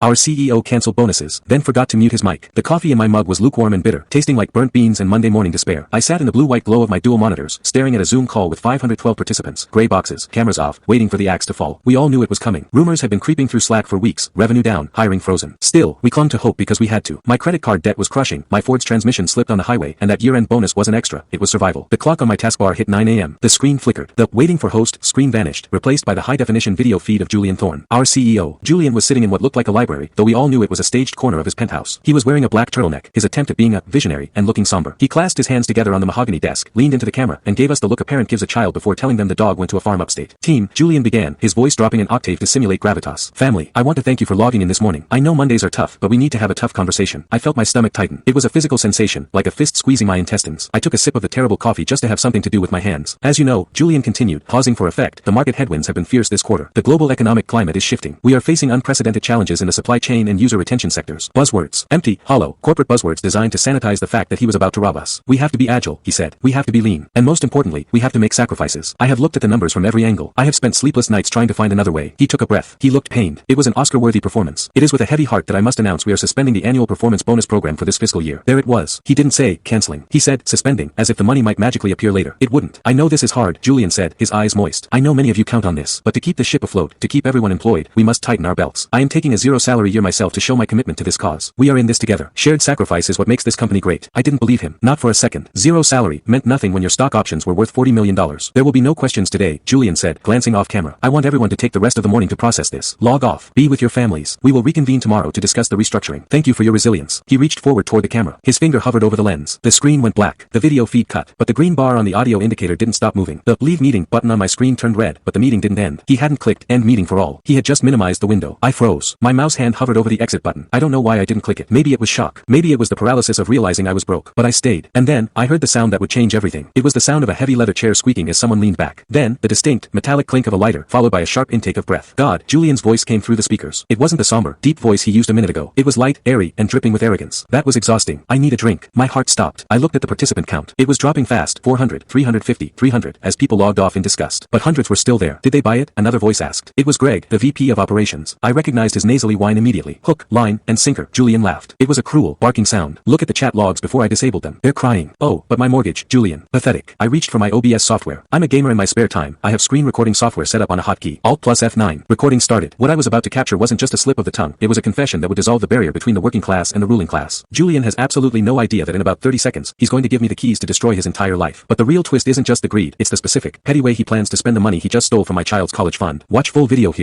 Our CEO canceled bonuses, then forgot to mute his mic. The coffee in my mug was lukewarm and bitter, tasting like burnt beans and Monday morning despair. I sat in the blue-white glow of my dual monitors, staring at a Zoom call with 512 participants, gray boxes, cameras off, waiting for the axe to fall. We all knew it was coming. Rumors had been creeping through Slack for weeks, revenue down, hiring frozen. Still, we clung to hope because we had to. My credit card debt was crushing, my Ford's transmission slipped on the highway, and that year-end bonus wasn't extra, it was survival. The clock on my taskbar hit 9 a.m. The screen flickered. The waiting for host screen vanished, replaced by the high-definition video feed of Julian Thorne, our CEO. Julian was sitting in what looked like a library, though we all knew it was a staged corner of his penthouse. He was wearing a black turtleneck, his attempt at being a visionary and looking somber. He clasped his hands together on the mahogany desk, leaned into the camera, and gave us the look a parent gives a child before telling them the dog went to a farm upstate. Team, Julian began, his voice dropping an octave to simulate gravitas. Family, I want to thank you for logging in this morning. I know Mondays are tough, but we need to have a tough conversation. I felt my stomach tighten. It was a physical sensation, like a fist squeezing my intestines. I took a sip of the terrible coffee just to have something to do with my hands. As you know, Julian continued, pausing for effect, the market headwinds have been fierce this quarter. The global economic climate is shifting. We are facing unprecedented challenges in the supply chain and user retention sectors. Buzzwords. Empty, hollow, corporate buzzwords designed to sanitize the fact that he was about to rob us. We have to be agile, he said. We have to be lean. And most importantly, we have to make sacrifices. I have looked at the numbers from every angle. I have spent sleepless nights trying to find another way. He took a breath. He looked pained. It was an Oscar-worthy performance. It is with a heavy heart that I must announce we are suspending the annual performance bonus program for this fiscal year. There it was. He didn't say, canceling. He said, suspending, as if the money might magically appear later. It wouldn't. I know this is hard, Julian said, his eyes moist. I know many of you count on this. But to keep the ship afloat, to keep everyone employed, we must tighten our belts. I am taking a zero-salary year myself to show my commitment to this cause. We are in this together. Shared sacrifice is what makes this company great. I didn't believe him. Not for a second. Zero salary meant nothing when your stock options were worth $40 million. There will be no questions today, Julian said, glancing off camera. I want everyone to take the rest of the morning to process this. Log off. Be with your families. We will reconvene tomorrow to discuss the restructuring. Thank you for your resilience. He reached forward toward the camera. His finger hovered over the lens. The screen went black. The video feed cut. But the green bar on the audio indicator didn't stop moving. The leave meeting button on my screen turned red, but the meeting didn't end. He hadn't clicked end meeting for all. He had just minimized the window. I froze. My mouse hand hovered over the exit button. I don't know why I didn't click it. Maybe it was shock. Maybe it was the paralysis of realizing I was broke. But I stayed. And then, I heard the sound that would change everything. It was the sound of a heavy leather chair squeaking as someone leaned back. Then, the distinct, metallic clink of a lighter, followed by a sharp intake of breath. God, Julian's voice came through the speakers. It wasn't the somber, deep voice he used a minute ago. It was light, airy, and dripping with arrogance. That was exhausting. I need a drink. My heart stopped. I looked at the participant count. It was dropping fast, 400, 350, 300, as people logged off in disgust. But hundreds were still there. Did they buy it? Another voice asked. It was Greg, the VP of operations. I recognized his nasally whine immediately. Hook, line, and sinker. Julian laughed. It was a cruel, barking sound. Look at the chat logs before I disabled them. They're crying. Oh, but my mortgage, Julian. Pathetic. I reached for my OBS software. I'm a gamer in my spare time. I have screen recording software set up on a hotkey. Alt plus F9. Recording started. What I was about to capture wasn't just a slip of the tongue. It was a confession that would dissolve the barrier between the working class and the ruling class. Julian has absolutely no idea that in about 30 seconds, he's going to give me the keys to destroy his entire life. But the real twist isn't just the greed, it's the specific, petty way he plans to spend the money he just stole from my child's college fund. Watch full video here.